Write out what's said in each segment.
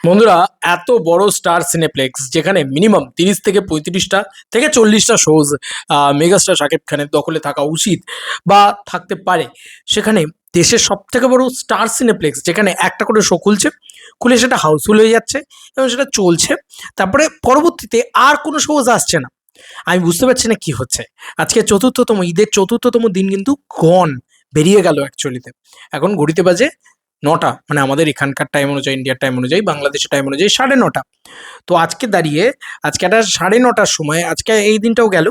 বন্ধুরা, এত বড় স্টার সিনেপ্লেক্স যেখানে মিনিমাম 30 থেকে 35টা থেকে 40টা শোজ মেগাস্টার শাকিব খানের দখলে থাকা উচিত বা থাকতে পারে, সেখানে দেশের সব থেকে বড় স্টার সিনেপ্লেক্স যেখানে একটা করে শো খুলে সেটা হাউসফুল হয়ে যাচ্ছে এবং সেটা চলছে, তারপরে পরবর্তীতে আর কোনো শোজ আসছে না। আমি বুঝতে পারছি না কি হচ্ছে। আজকে চতুর্থতম ঈদের চতুর্থতম দিন কিন্তু গন বেরিয়ে গেল অ্যাকচুয়ালিতে। এখন ঘড়িতে বাজে 9টা, মানে আমাদের এখানকার টাইম অনুযায়ী, ইন্ডিয়ার টাইম অনুযায়ী, বাংলাদেশের টাইম অনুযায়ী 9:30। তো আজকে দাঁড়িয়ে আজকে একটা 9:30টার সময় আজকে এই দিনটাও গেল,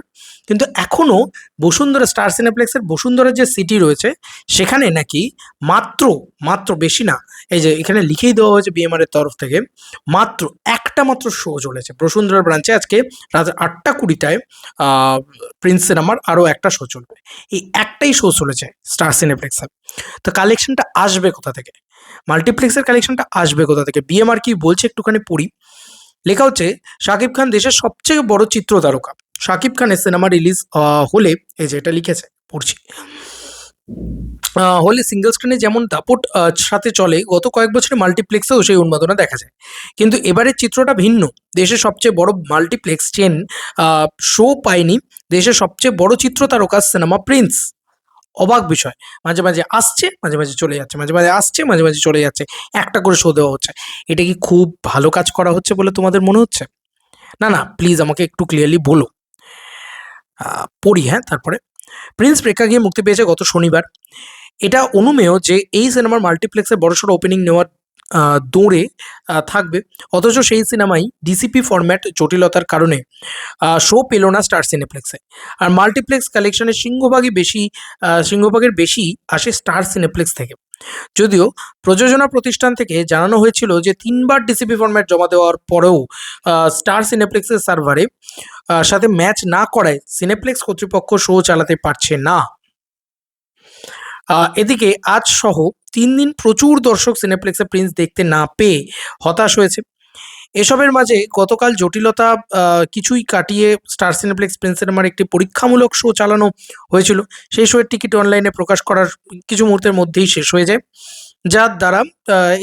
কিন্তু এখনো বসুন্ধরা স্টার সিনেপ্লেক্সের বসুন্ধরা যে সিটি রয়েছে সেখানে নাকি মাত্র মাত্র বেশি না, এই যে এখানে লিখেই দেওয়া হয়েছে বিএমআর এর তরফ থেকে, মাত্র একটা মাত্র শো চলেছে বসুন্ধরা ব্রাঞ্চে। আজকে রাত 8টা 20টায় প্রিন্স সিনেমার আরও একটা শো চলবে। এই একটাই শো চলেছে স্টার সিনেপ্লেক্সে। তো কালেকশনটা আসবে কোথা থেকে? মাল্টিপ্লেক্সের কালেকশনটা আসবে কোথা থেকে? বিএমআর কি বলছে একটুখানি পড়ি। লেখা হচ্ছে, শাকিব খান দেশের সবচেয়ে বড় চিত্র তারকা। শাকিব খানের সিনেমা রিলিজ হলে, এই যে এটা লিখেছে পড়ছি, হলে সিঙ্গেল স্ক্রিনে যেমন দাপট সাথে চলে, গত কয়েক বছরে মাল্টিপ্লেক্সেও সেই উন্মাদনা দেখা যায়। কিন্তু এবারের চিত্রটা ভিন্ন। দেশের সবচেয়ে বড় মাল্টিপ্লেক্স চেন শো পায়নি দেশের সবচেয়ে বড় চিত্র তারকার সিনেমা প্রিন্স। অবাক বিষয়, মাঝে মাঝে আসছে, মাঝে মাঝে চলে যাচ্ছে, মাঝে মাঝে আসছে, মাঝে মাঝে চলে যাচ্ছে, একটা করে শো দেওয়া হচ্ছে। এটা কি খুব ভালো কাজ করা হচ্ছে বলে তোমাদের মনে হচ্ছে? না না, প্লিজ আমাকে একটু ক্লিয়ারলি বলো। পড়ি, হ্যাঁ, তারপরে প্রিন্স প্রেক্ষাগৃহে মুক্তি পেয়েছে গত শনিবার। এটা অনুমেয় যে এই সিনেমার মাল্টিপ্লেক্সে বড়সড় ওপেনিং নেওয়ার দৌড়ে থাকবে, অথচ সেই সিনেমাই ডিসিপি ফরম্যাট জটিলতার কারণে শো পেল না স্টার সিনেপ্লেক্সে। আর মাল্টিপ্লেক্স কালেকশনের সিংহভাগের বেশি আসে স্টার সিনেপ্লেক্স থেকে। যদিও প্রযোজনা প্রতিষ্ঠান থেকে জানানো হয়েছিল যে 3বার ডিসিপি ফরম্যাট জমা দেওয়ার পরেও স্টার সিনেপ্লেক্সের সার্ভারে সাথে ম্যাচ না করায় সিনেপ্লেক্স কর্তৃপক্ষ শো চালাতে পারছে না। এদিকে আজ সহ 3 দিন প্রচুর দর্শক সিনেপ্লেক্সে প্রিন্স দেখতে না পেয়ে হতাশ হয়েছে। এসবের মাঝে গতকাল জটিলতা কিছুই কাটিয়ে স্টার সিনেপ্লেক্স প্রিন্স সিনেমার একটি পরীক্ষামূলক শো চালানো হয়েছিল। সেই শোয়ের টিকিট অনলাইনে প্রকাশ করার কিছু মুহূর্তের মধ্যেই শেষ হয়ে যায়, যার দ্বারা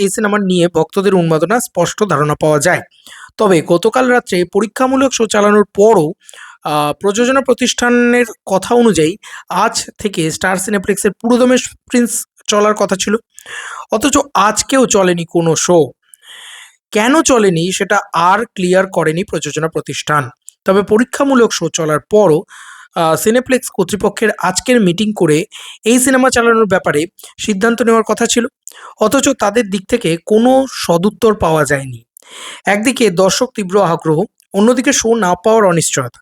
এই সিনেমার নিয়ে ভক্তদের উন্মাদনা স্পষ্ট ধারণা পাওয়া যায়। তবে গতকাল রাত্রে পরীক্ষামূলক শো চালানোর পরও প্রযোজনা প্রতিষ্ঠানের কথা অনুযায়ী আজ থেকে স্টার সিনেপ্লেক্সের পুরোদমে প্রিন্স চলার কথা ছিল, অথচ আজকেও চলেনি কোনো শো। কেন চলেনি সেটা আর ক্লিয়ার করেনি প্রযোজনা প্রতিষ্ঠান। তবে পরীক্ষামূলক শো চলার পরও সিনেপ্লেক্স কর্তৃপক্ষের আজকের মিটিং করে এই সিনেমা চালানোর ব্যাপারে সিদ্ধান্ত নেওয়ার কথা ছিল, অথচ তাদের দিক থেকে কোনো সদুত্তর পাওয়া যায়নি। একদিকে দর্শক তীব্র আগ্রহ, অন্যদিকে শো না পাওয়ার অনিশ্চয়তা।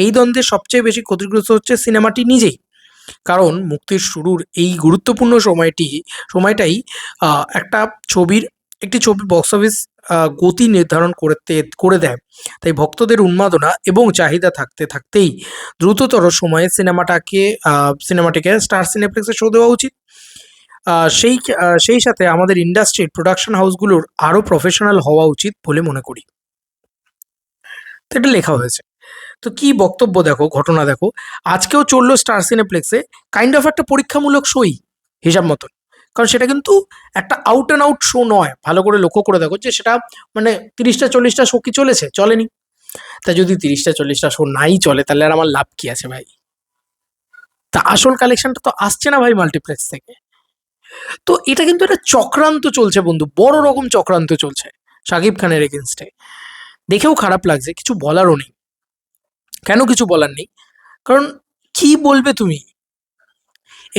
এই দ্বন্দ্বে সবচেয়ে বেশি ক্ষতিগ্রস্ত হচ্ছে সিনেমাটি নিজেই। কারণ মুক্তির শুরুর এই গুরুত্বপূর্ণ সময়টাই একটা ছবির একটি ছবির বক্স অফিস গতি নির্ধারণ করে দেয়। তাই ভক্তদের উন্মাদনা এবং চাহিদা থাকতে থাকতেই দ্রুততর সময়ে সিনেমাটিকে স্টার সিনেপ্লেক্সে শো দেওয়া উচিত। সেই সাথে আমাদের ইন্ডাস্ট্রির প্রোডাকশন হাউসগুলোর আরও প্রফেশনাল হওয়া উচিত বলে মনে করি। তো এটা লেখা হয়েছে। তো কি বক্তব্য দেখো, ঘটনা দেখো। আজকেও চললো স্টার সিনেপ্লেক্সে কাইন্ড অফ একটা পরীক্ষামূলক শোই হিসাব মতন। কারণ সেটা কিন্তু একটা আউট অ্যান্ড আউট শো নয়। ভালো করে লক্ষ্য করে দেখো যে সেটা মানে 30টা 40টা শো কি চলেছে? চলেনি। তা যদি 30টা 40টা শো নাই চলে, তাহলে আর আমার লাভ কি আছে ভাই? তা আসল কালেকশনটা তো আসছে না ভাই মাল্টিপ্লেক্স থেকে। তো এটা কিন্তু একটা চক্রান্ত চলছে বন্ধু, বড় রকম চক্রান্ত চলছে শাকিব খানের এগেনস্টে। দেখেও খারাপ লাগছে, কিছু বলারও নেই। কেন কিছু বলার নেই? কারণ কি বলবে তুমি?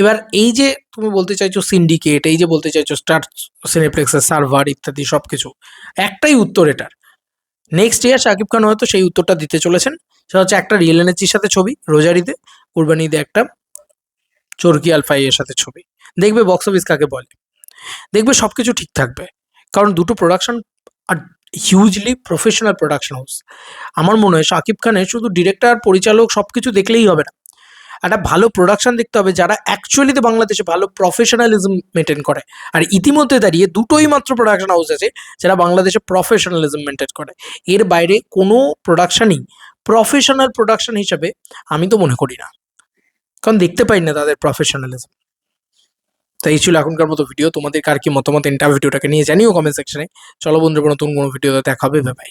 এবার এই যে তুমি বলতে চাইছো সিন্ডিকেট, এই যে বলতে চাইছো স্টার সিনেপ্লেক্সের সার্ভার ইত্যাদি সবকিছু, একটাই উত্তর এটার। নেক্সট ইয়ার শাকিব খান হয়তো সেই উত্তরটা দিতে চলেছেন। সেটা হচ্ছে একটা রিয়েল এনার্জির সাথে ছবি, রোজারিতে, কুরবানি ঈদে একটা চরকি আলফাই এর সাথে ছবি। দেখবে বক্স অফিস কাকে বলে, দেখবে সবকিছু ঠিক থাকবে। কারণ দুটো প্রোডাকশন আর হিউজলি প্রফেশনাল প্রোডাকশন হাউস। আমার মনে হয় শাকিব খানের শুধু ডিরেক্টর, পরিচালক সবকিছু দেখলেই হবে না, একটা ভালো প্রোডাকশন দেখতে হবে যারা অ্যাকচুয়ালিতে বাংলাদেশে ভালো প্রফেশনালিজম মেনটেন করে। আর ইতিমধ্যে দাঁড়িয়ে দুটোই মাত্র প্রোডাকশন হাউস আছে যারা বাংলাদেশে প্রফেশনালিজম মেনটেন করে। এর বাইরে কোনো প্রোডাকশনই প্রফেশনাল প্রোডাকশন হিসাবে আমি তো মনে করি না, কারণ দেখতে পাই না তাদের প্রফেশনালিজম। তো এই ছিল এখনকার মতো ভিডিও। তোমাদের কার কি মতামত এন্টার ভিডিওটাকে নিয়ে জানিও কমেন্ট সেকশনে। চলো বন্ধুরা, নতুন কোনো ভিডিওতে দেখা হবে। বাই।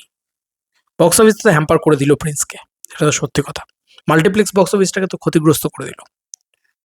বক্স অফিস তো হ্যাম্পার করে দিল প্রিন্সকে, এটা তো সত্যি কথা। মাল্টিপ্লেক্স বক্স অফিসটাকে তো ক্ষতিগ্রস্ত করে দিল।